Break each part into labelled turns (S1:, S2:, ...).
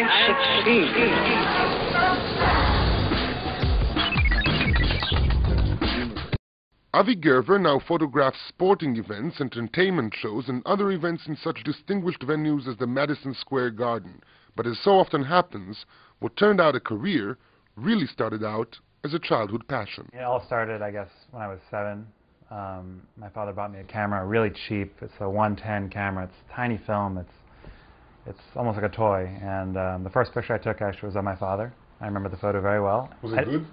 S1: I succeed.
S2: Avi Gerver now photographs sporting events, entertainment shows, and other events in such distinguished venues as the Madison Square Garden. But as so often happens, what turned out a career really started out as a childhood passion.
S3: It all started, I guess, when I was 7. My father bought me a camera, really cheap. It's a 110 camera. It's tiny film. It's almost like a toy. And the first picture I took actually was of my father. I remember the photo very well.
S2: Was it good?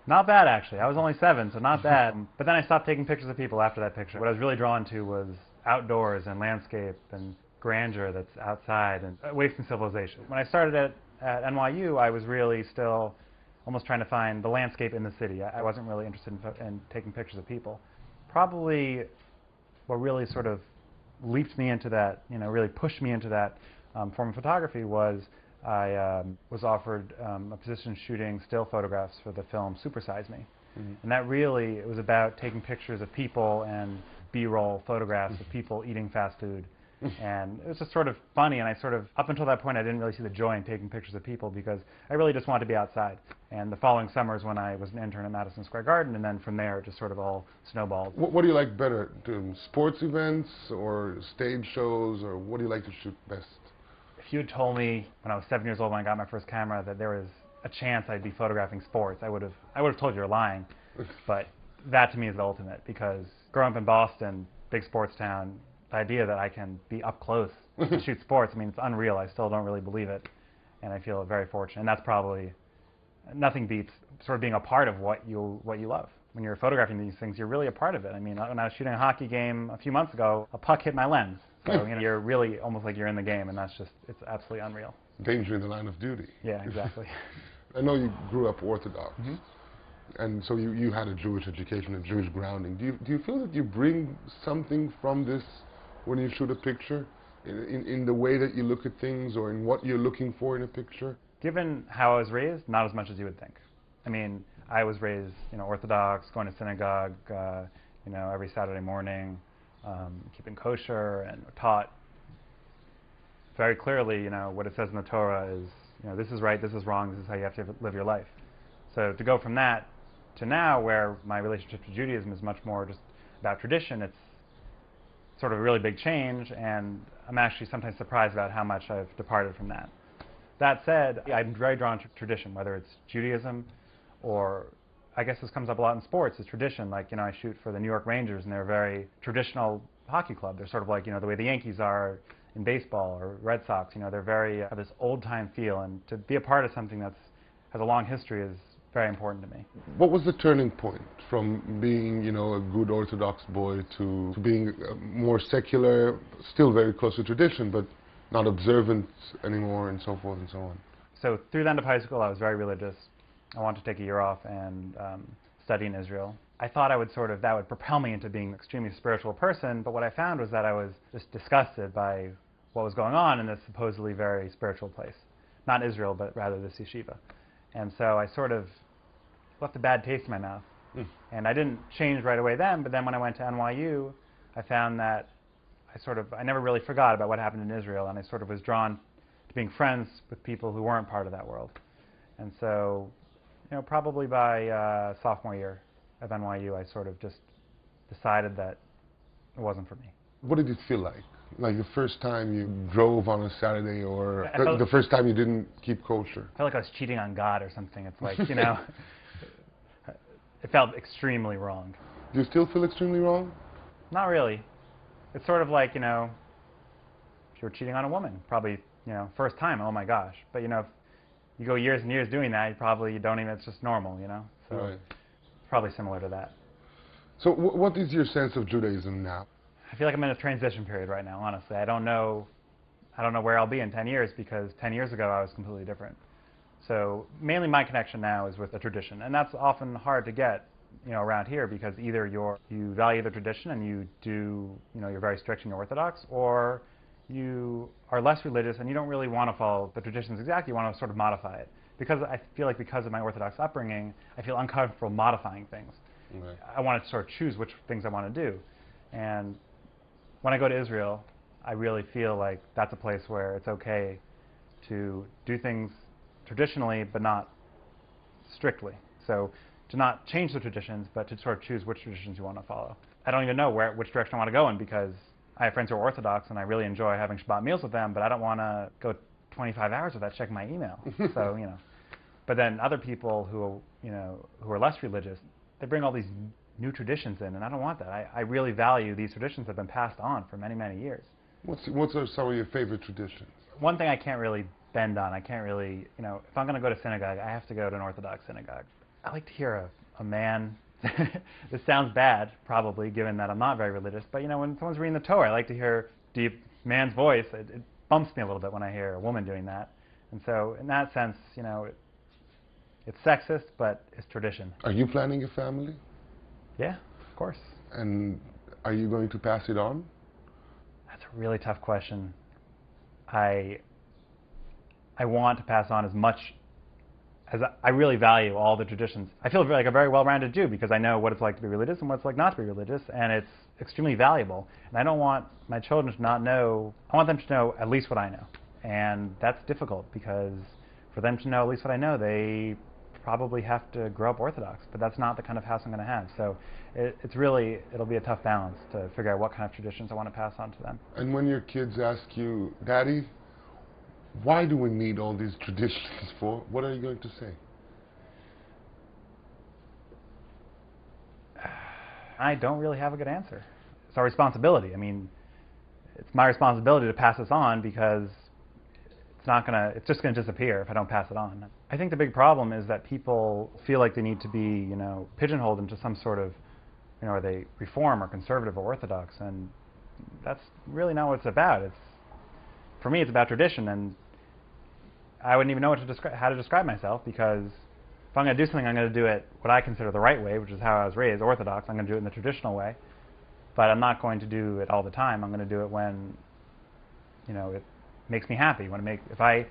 S3: Not bad, actually. I was only 7, so not bad. But then I stopped taking pictures of people after that picture. What I was really drawn to was outdoors and landscape and grandeur that's outside and away from civilization. When I started at NYU, I was really still almost trying to find the landscape in the city. I wasn't really interested in taking pictures of people. Probably what really sort of leaped me into that, really pushed me into that form of photography was I was offered a position shooting still photographs for the film Super Size Me. Mm-hmm. And that really, it was about taking pictures of people and B-roll photographs of people eating fast food. And it was just sort of funny, and up until that point, I didn't really see the joy in taking pictures of people because I really just wanted to be outside. And the following summers when I was an intern at Madison Square Garden, and then from there, it just sort of all snowballed.
S2: What do you like better, doing sports events or stage shows, or what do you like to shoot best?
S3: If you had told me when I was 7 years old when I got my first camera that there was a chance I'd be photographing sports, I would have told you you're lying. But that to me is the ultimate, because growing up in Boston, big sports town, the idea that I can be up close and shoot sports, I mean, it's unreal. I still don't really believe it, and I feel very fortunate. And that's probably, nothing beats sort of being a part of what you love. When you're photographing these things, you're really a part of it. I mean, when I was shooting a hockey game a few months ago, a puck hit my lens. So, you're really almost like you're in the game, and it's absolutely unreal.
S2: Danger in the line of duty.
S3: Yeah, exactly.
S2: I know you grew up Orthodox, and so you had a Jewish education, a Jewish grounding. Do you feel that you bring something from this when you shoot a picture, in the way that you look at things, or in what you're looking for in a picture?
S3: Given how I was raised, not as much as you would think. I mean, I was raised, Orthodox, going to synagogue, every Saturday morning, keeping kosher, and taught very clearly, what it says in the Torah is, this is right, this is wrong, this is how you have to live your life. So to go from that to now, where my relationship to Judaism is much more just about tradition, it's sort of a really big change, and I'm actually sometimes surprised about how much I've departed from that. That said, I'm very drawn to tradition, whether it's Judaism or, I guess this comes up a lot in sports, is tradition. Like, I shoot for the New York Rangers, and they're a very traditional hockey club. They're sort of like, the way the Yankees are in baseball, or Red Sox. They're very, have this old-time feel, and to be a part of something that has a long history is very important to me.
S2: What was the turning point from being, a good Orthodox boy to being more secular, still very close to tradition, but not observant anymore, and so forth and so on?
S3: So through the end of high school, I was very religious. I wanted to take a year off and study in Israel. I thought that would propel me into being an extremely spiritual person, but what I found was that I was just disgusted by what was going on in this supposedly very spiritual place. Not Israel, but rather this yeshiva. And so I sort of left a bad taste in my mouth. And I didn't change right away then, but then when I went to NYU, I found that I never really forgot about what happened in Israel, and I sort of was drawn to being friends with people who weren't part of that world. And so, probably by sophomore year of NYU, I sort of just decided that it wasn't for me.
S2: What did it feel like? Like the first time you drove on a Saturday, or the first time you didn't keep kosher?
S3: I felt like I was cheating on God or something. It's like, it felt extremely wrong.
S2: Do you still feel extremely wrong?
S3: Not really. It's sort of like, if you were cheating on a woman, probably, first time, oh my gosh. But, if you go years and years doing that, you don't even, it's just normal, So
S2: right.
S3: It's probably similar to that.
S2: So what is your sense of Judaism now?
S3: I feel like I'm in a transition period right now, honestly. I don't know where I'll be in 10 years, because 10 years ago I was completely different. So mainly my connection now is with the tradition, and that's often hard to get, around here, because either you value the tradition and you're very strict and you're Orthodox, or you are less religious and you don't really want to follow the traditions exactly. You want to sort of modify it. Because I feel like because of my Orthodox upbringing, I feel uncomfortable modifying things.
S2: Right.
S3: I want to sort of choose which things I want to do. And when I go to Israel, I really feel like that's a place where it's okay to do things traditionally but not strictly. So to not change the traditions, but to sort of choose which traditions you want to follow. I don't even know which direction I want to go in, because I have friends who are Orthodox and I really enjoy having Shabbat meals with them, but I don't want to go 25 hours without checking my email. So, But then other people who are less religious, they bring all these new traditions in, and I don't want that. I really value these traditions that have been passed on for many, many years.
S2: What's some of your favorite traditions?
S3: One thing I can't really bend on, I can't really, if I'm going to go to synagogue, I have to go to an Orthodox synagogue. I like to hear a man, this sounds bad, probably, given that I'm not very religious, but when someone's reading the Torah, I like to hear deep man's voice. It bumps me a little bit when I hear a woman doing that. And so in that sense, it's sexist, but it's tradition.
S2: Are you planning a family?
S3: Yeah, of course.
S2: And are you going to pass it on?
S3: That's a really tough question. I want to pass on as much as I really value all the traditions. I feel like a very well-rounded Jew because I know what it's like to be religious and what it's like not to be religious, and it's extremely valuable. And I don't want my children to not know. I want them to know at least what I know. And that's difficult because for them to know at least what I know, they probably have to grow up Orthodox, but that's not the kind of house I'm going to have. So it'll be a tough balance to figure out what kind of traditions I want to pass on to them.
S2: And when your kids ask you, Daddy, why do we need all these traditions for? What are you going to say?
S3: I don't really have a good answer. It's our responsibility. I mean, it's my responsibility to pass this on because it's just going to disappear if I don't pass it on. I think the big problem is that people feel like they need to be, pigeonholed into some sort of, are they Reform or conservative or Orthodox, and that's really not what it's about. For me, it's about tradition, and I wouldn't even know how to describe myself, because if I'm going to do something, I'm going to do it what I consider the right way, which is how I was raised, Orthodox. I'm going to do it in the traditional way, but I'm not going to do it all the time. I'm going to do it when, it makes me happy. If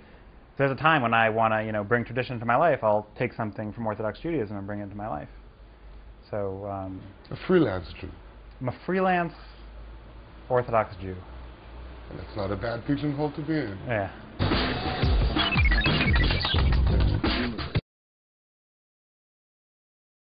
S3: there's a time when I want to, bring tradition into my life, I'll take something from Orthodox Judaism and bring it into my life. So
S2: a freelance Jew.
S3: I'm a freelance Orthodox Jew.
S2: And that's not a bad pigeonhole to be in.
S3: Yeah.